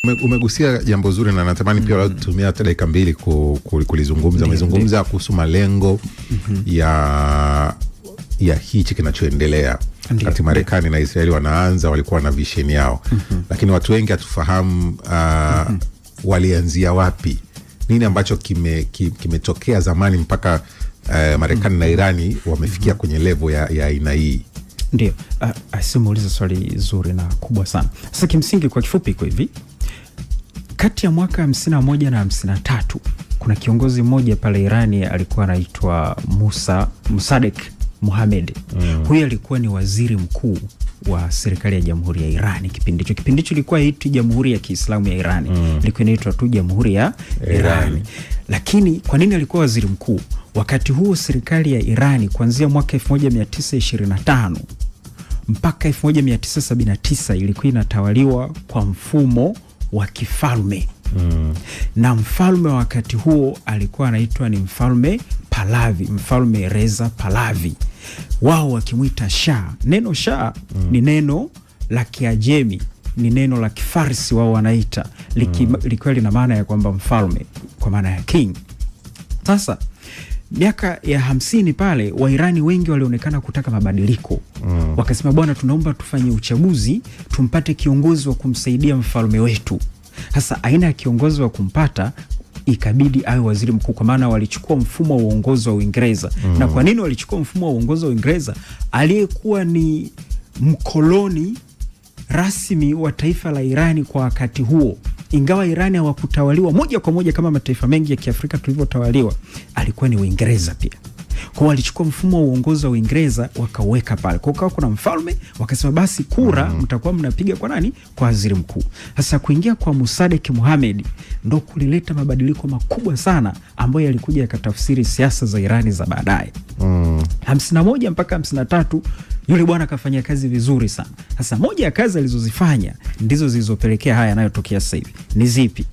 Umegusia jambo zuri na natamani pia tutumie hata dakika mbili kulizungumza. Umezungumza kuhusu malengo ya hichi kinachoendelea kati Marekani na Israeli. Walikuwa na vision yao, lakini watu wengi hatufahamu walianzia wapi, nini ambacho kimetokea zamani mpaka Marekani na Irani wamefikia kwenye level ya aina hii. Ndio, asimuuliza swali zuri na kubwa sana. Sasa kimsingi kwa kifupi iko hivi, kati ya mwaka 51 na 53 kuna kiongozi mmoja pale Irani alikuwa anaitwa Mossadegh Mohamed. Huyu alikuwa ni waziri mkuu wa serikali ya Jamhuri ya Irani kipindi hicho. Kipindi hicho ilikuwa haitwi Jamhuri ya Kiislamu ya Irani, ilikuwa inaitwa tu Jamhuri ya Irani. Lakini kwa nini alikuwa waziri mkuu? Wakati huo serikali ya Irani kuanzia mwaka 1925 mpaka 1979 ilikuwa inatawaliwa kwa mfumo wa kifalme. Na mfalme wa wakati huo alikuwa anaitwa ni mfalme Pahlavi, mfalme Reza Pahlavi. Wao wakimwita Shah. Neno Shah ni neno la Kiajemi, ni neno la Kifarsi wao wanaita, likiwa lina maana ya kwamba mfalme, kwa maana ya king. Sasa miaka ya 50 pale Wairani wengi walionekana kutaka mabadiliko. Wakasema bwana, tunaomba tufanye uchaguzi tumpate kiongozi wa kumsaidia mfalme wetu. Sasa aina ya kiongozi wa kumpata ikabidi awe waziri mkuu, kwa maana walichukua mfumo wa uongozi wa Uingereza. Na kwa nini walichukua mfumo wa uongozi wa Uingereza? Aliyekuwa ni mkoloni rasmi wa taifa la Irani kwa wakati huo, ingawa Irani hawakutawaliwa moja kwa moja kama mataifa mengi ya Kiafrika tulivyotawaliwa, alikuwa ni Uingereza pia. Kwa walichukua mfumo wa uongozi wa Uingereza wakaweka pale. Kwa kuna mfalme, wakasema basi kura mtakuwa mnapiga kwa nani? Kwa waziri mkuu. Sasa kuingia kwa Mossadegh Mohamed ndo kulileta mabadiliko makubwa sana ambayo yalikuja yakatafsiri siasa za Irani za baadaye. 51 mpaka 53 yule bwana akafanya kazi vizuri sana. Sasa moja ya kazi alizozifanya ndizo zilizopelekea haya yanayotokea sasa hivi. Ni zipi?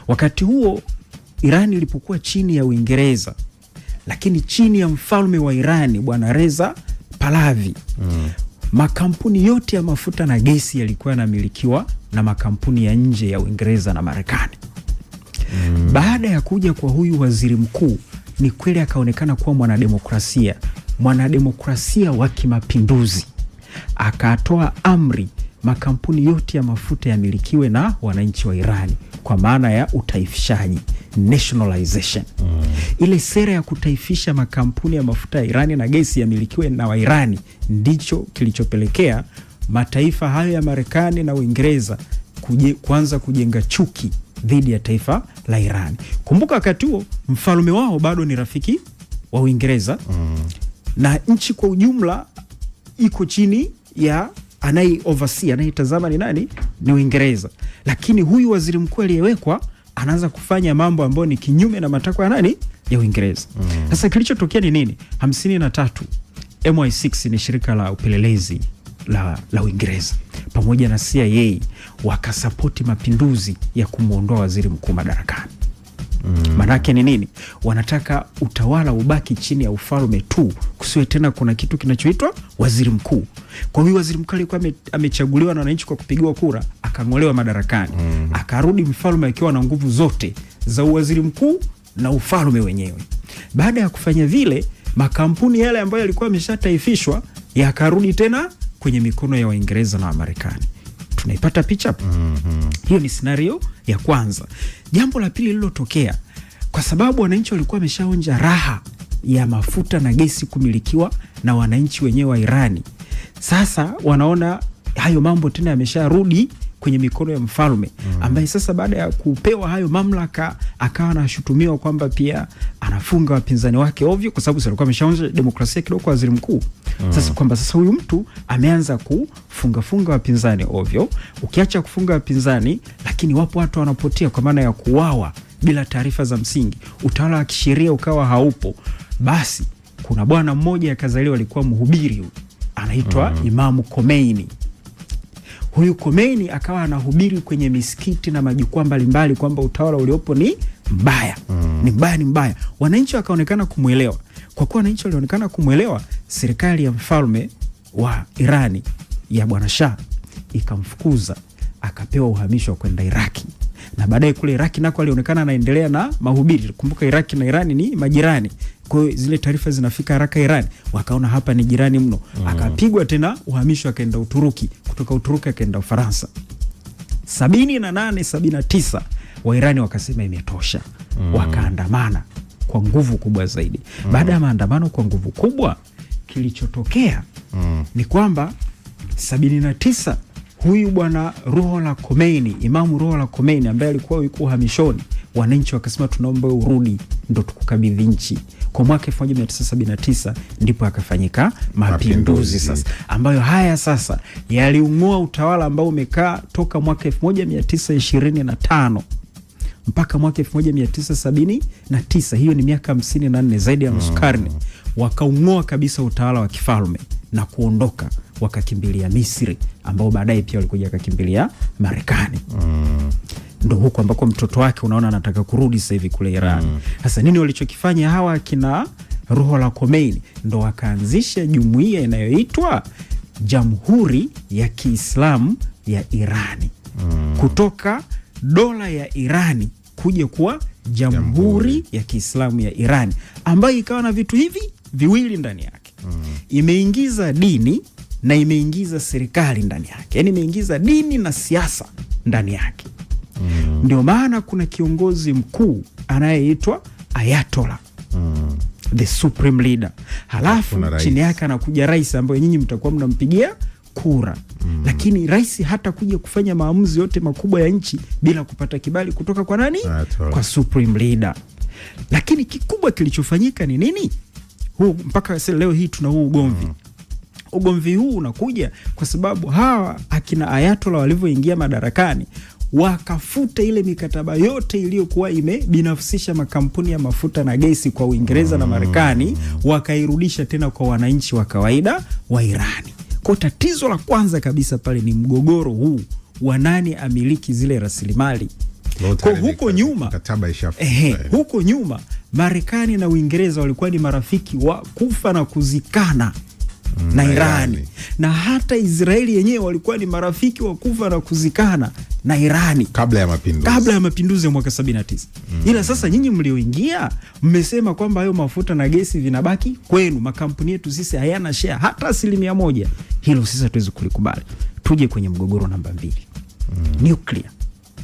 Wakati huo Irani ilipokuwa chini ya Uingereza, lakini chini ya mfalme wa Irani bwana Reza Pahlavi, makampuni yote ya mafuta na gesi yalikuwa yanamilikiwa na makampuni ya nje ya Uingereza na Marekani. Baada ya kuja kwa huyu waziri mkuu, ni kweli akaonekana kuwa mwanademokrasia wa kimapinduzi. Akatoa amri makampuni yote ya mafuta yamilikiwe na wananchi wa Irani, kwa maana ya utaifishaji, nationalization. Ile sera ya kutaifisha makampuni ya mafuta ya Irani na gesi yamilikiwe na Wairani ndicho kilichopelekea mataifa hayo ya Marekani na Uingereza kuanza kujenga chuki dhidi ya taifa la Irani. Kumbuka wakati huo mfalme wao bado ni rafiki wa Uingereza, na nchi kwa ujumla iko chini ya anayetazama ni nani? Ni Uingereza. Lakini huyu waziri mkuu aliyewekwa anaanza kufanya mambo ambayo ni kinyume na matakwa ya nani? Ya Uingereza. Sasa kilichotokea ni nini? 53 MI6 ni shirika la upelelezi la Uingereza pamoja na CIA wakasapoti mapinduzi ya kumuondoa waziri mkuu madarakani. Manake ni nini? Wanataka utawala ubaki chini ya ufalme tu, kusiwe tena kuna kitu kinachoitwa waziri mkuu. Kwa hiyo waziri mkuu alikuwa amechaguliwa na wananchi kwa kupigiwa kura, akang'olewa madarakani. Akarudi mfalme akiwa na nguvu zote za waziri mkuu na ufalme wenyewe. Baada ya kufanya vile, makampuni yale ambayo yalikuwa yameshataifishwa yakarudi tena kwenye mikono ya Waingereza na Wamarekani. Tunaipata picha? Hiyo ni scenario ya kwanza. Jambo la pili lililotokea, kwa sababu wananchi walikuwa wameshaonja raha ya mafuta na gesi kumilikiwa na wananchi wenyewe wa Irani, sasa wanaona hayo mambo tena yamesharudi kwenye mikono ya mfalme, ambaye sasa baada ya kupewa hayo mamlaka akawa anashutumiwa kwamba pia anafunga wapinzani wake ovyo, kwa sababu alikuwa ameshaonja demokrasia kidogo kwa waziri mkuu. Sasa kwamba sasa huyu mtu ameanza kufunga wapinzani ovyo. Ukiacha kufunga wapinzani, lakini wapo watu wanapotea kwa maana ya kuuawa bila taarifa za msingi, utawala wa kisheria ukawa haupo. Basi kuna bwana mmoja akazaliwa, alikuwa mhubiri huyu, anaitwa Imamu Khomeini. Huyu Khomeini akawa anahubiri kwenye misikiti na majukwaa mbalimbali kwamba utawala uliopo ni mbaya. Ni mbaya. Wananchi wakaonekana kumuelewa. Kwa kuwa wananchi walionekana kumuelewa, serikali ya mfalme wa Irani ya bwana Shah ikamfukuza akapewa uhamisho kwenda Iraki, na baadaye kule Iraki nako alionekana anaendelea na mahubiri. Kumbuka Iraki na Irani ni majirani, kwa hiyo zile taarifa zinafika haraka Irani, wakaona hapa ni jirani mno. Akapigwa tena uhamisho akaenda Uturuki, kutoka Uturuki akaenda Ufaransa. 78 79 Wairani wakasema imetosha, wakaandamana kwa nguvu kubwa zaidi. Baada ya maandamano kwa nguvu kubwa, kilichotokea ni kwamba 79 huyu bwana Ruhollah Khomeini, Imamu Ruhollah Khomeini ambaye alikuwa yuko uhamishoni, wananchi wakasema tunaomba urudi ndo tukukabidhi nchi. Kwa mwaka 1979 ndipo akafanyika mapinduzi sasa, ambayo haya sasa yaliung'oa utawala ambao umekaa toka mwaka 1925 mpaka mwaka 1979. Hiyo ni miaka 54, zaidi ya nusu karne. Wakaung'oa kabisa utawala wa kifalme na kuondoka, wakakimbilia Misri, ambao baadaye pia walikuja wakakimbilia Marekani. Ndo huko ambako mtoto wake unaona anataka kurudi sasa hivi kule Iran. Sasa nini walichokifanya hawa kina Ruhollah Khomeini? Ndo wakaanzisha jumuiya inayoitwa Jamhuri ya Kiislamu ya Irani. Kutoka dola ya Irani kuja kuwa Jamhuri ya Kiislamu ya Irani, ambayo ikawa na vitu hivi viwili ndani yake. Imeingiza dini na imeingiza serikali ndani yake, yani imeingiza dini na siasa ndani yake. Ndio maana kuna kiongozi mkuu anayeitwa Ayatollah, the supreme leader. Halafu chini yake anakuja rais ambaye nyinyi mtakuwa mnampigia kura. Lakini rais hata kuja kufanya maamuzi yote makubwa ya nchi bila kupata kibali kutoka kwa nani? Kwa supreme leader. Lakini kikubwa kilichofanyika ni nini? Mpaka leo hii tuna huu ugomvi. Ugomvi huu unakuja kwa sababu hawa akina Ayatollah walivyoingia madarakani, wakafuta ile mikataba yote iliyokuwa imebinafsisha makampuni ya mafuta na gesi kwa Uingereza na Marekani, wakairudisha tena kwa wananchi wa kawaida wa Irani. Kwa tatizo la kwanza kabisa pale ni mgogoro huu wa nani amiliki zile rasilimali. Kwa huko nyuma, huko nyuma Marekani na Uingereza walikuwa ni marafiki wa kufa na kuzikana na Irani. Na hata Israeli yenyewe walikuwa ni marafiki wa kufa na kuzikana na Irani kabla ya mapinduzi ya mwaka 79. Ila sasa nyinyi mlioingia mmesema kwamba hayo mafuta na gesi vinabaki kwenu, makampuni yetu sisi hayana share hata 1%. Hilo sisi hatuwezi kulikubali. Tuje kwenye mgogoro namba 2. Nuclear.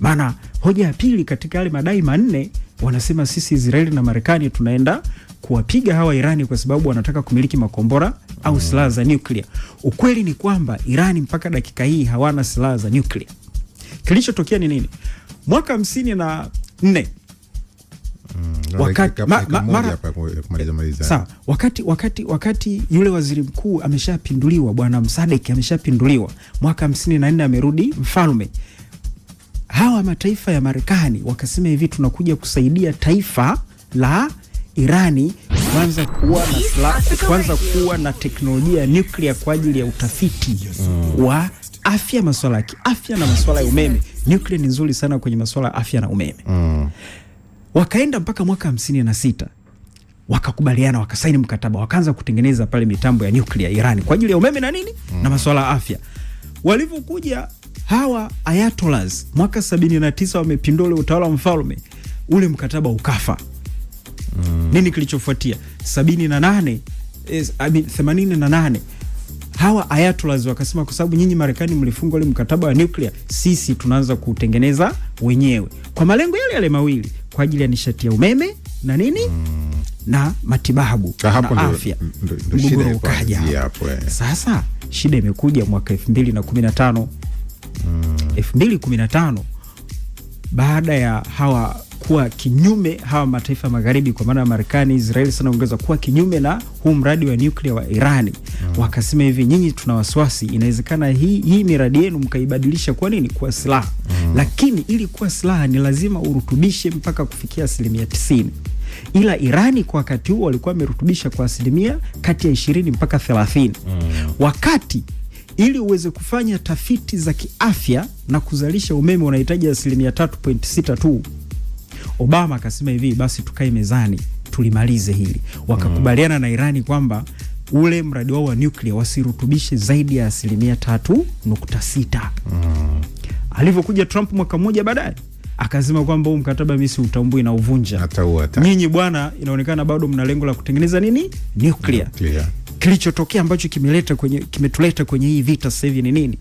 Maana hoja ya pili katika yale madai manne, wanasema sisi Israeli na Marekani tunaenda kuwapiga hawa Irani kwa sababu wanataka kumiliki makombora au silaha za nuclear. Ukweli ni kwamba Irani mpaka dakika hii hawana silaha za nuclear. Kilichotokea ni nini? Mwaka 54 wakati yule waziri mkuu ameshapinduliwa, bwana Msaadek ameshapinduliwa, mwaka 54 amerudi mfalme. Hawa mataifa ya Marekani wakasema hivi, tunakuja kusaidia taifa la Irani kwanza kuwa na teknolojia ya nuclear kwa ajili ya utafiti wa afya, masuala ya kiafya na masuala ya umeme. Nuclear ni nzuri sana kwenye masuala ya afya na umeme. Wakaenda mpaka mwaka 56 wakakubaliana, wakasaini mkataba, wakaanza kutengeneza pale mitambo ya nuclear Irani kwa ajili ya umeme na nini na masuala ya afya. Walivyokuja hawa Ayatollahs mwaka 79 wamepindua utawala wa mfalme, ule mkataba ukafa. Nini kilichofuatia? 88 hawa Ayatollahs wakasema kwa sababu nyinyi Marekani mlifunga ule mkataba wa nuclear, sisi tunaanza kutengeneza wenyewe kwa malengo yale yale mawili, kwa ajili ya nishati ya umeme na nini na matibabu na afya. Mgogoro ukaja. Sasa shida imekuja mwaka 2015. 2015 baada ya hawa kuwa kinyume, hawa mataifa magharibi kwa maana ya Marekani, Israeli sana ongeza kuwa kinyume na huu mradi wa nuclear wa Irani. Wakasema hivi, nyinyi tuna wasiwasi, inawezekana hii miradi yenu mkaibadilisha kwa nini? Kwa silaha. Lakini ili kuwa silaha ni lazima urutubishe mpaka kufikia 90%. Ila Irani kwa wakati huo walikuwa wamerutubisha kwa asilimia kati ya 20 mpaka 30. Wakati ili uweze kufanya tafiti za kiafya na kuzalisha umeme unahitaji asilimia 3.6 tu. Obama akasema hivi, basi tukae mezani tulimalize hili. Wakakubaliana na Irani kwamba ule mradi wao wa nuclear wasirutubishe zaidi ya asilimia 3.6. Alivyokuja Trump mwaka mmoja baadaye akasema kwamba huu mkataba mimi siutambui na uvunja. Nyinyi bwana, inaonekana bado mna lengo la kutengeneza nini? Nuclear. Kilichotokea ambacho kimetuleta kwenye hii vita sasa hivi ni nini?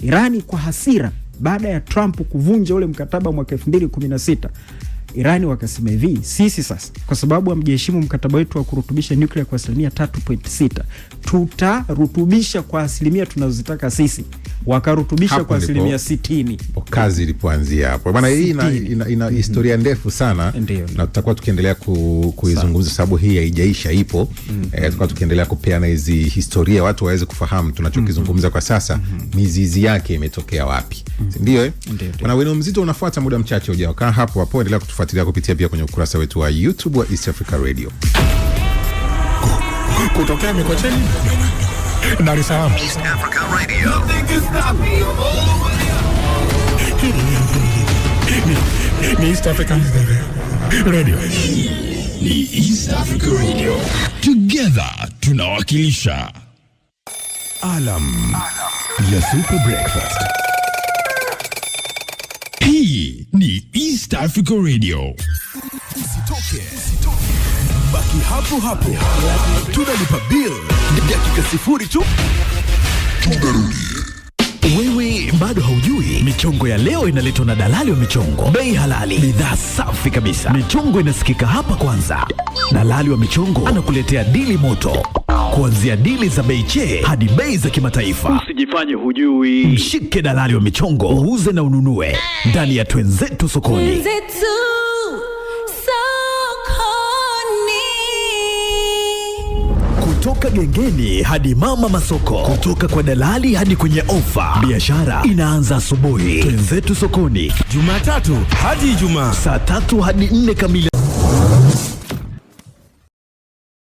Irani kwa hasira baada ya Trump kuvunja ule mkataba mwaka 2016, Irani wakasema hivi, sisi sasa kwa sababu hamjaheshimu mkataba wetu wa kurutubisha nuclear kwa 3.6, tutarutubisha kwa asilimia tunazozitaka sisi. Wakarutubisha hapo kwa 60%. Kazi ilipoanzia hapo. Bwana, hii ina historia ndefu sana. Na tutakuwa tukiendelea kuizungumza sababu hii haijaisha, ipo. Tutakuwa tukiendelea kupeana hizi historia watu waweze kufahamu tunachokizungumza kwa sasa mizizi yake imetokea wapi. Ndio Bwana, Wino Mzito unafuata muda mchache ujao. Kaa hapo endelea kutufuatilia kupitia pia kwenye ukurasa wetu wa YouTube wa East Africa Radio. Kutokea Mikocheni, Dar es Salaam. East Africa Radio. Ni East Africa Radio. Ni East Africa Radio. Together tunawakilisha Alam ya Super Breakfast. Hii ni East Africa Radio. Usitoke. Baki hapo. Tunalipa bill. Dakika 0 tu. Tunarudi. Wewe bado haujui, michongo ya leo inaletwa na dalali wa michongo. Bei halali, bidhaa safi kabisa. Michongo inasikika hapa kwanza. Dalali wa michongo anakuletea dili moto, kuanzia dili za bei che hadi bei za kimataifa. Usijifanye hujui. Mshike dalali wa michongo, uuze na ununue ndani ya Twenzetu Sokoni. Kutoka gengeni hadi mama masoko, kutoka kwa dalali hadi kwenye ofa, biashara inaanza asubuhi. Twenzetu Sokoni, Jumatatu hadi Ijumaa saa 3 hadi 4 kamili.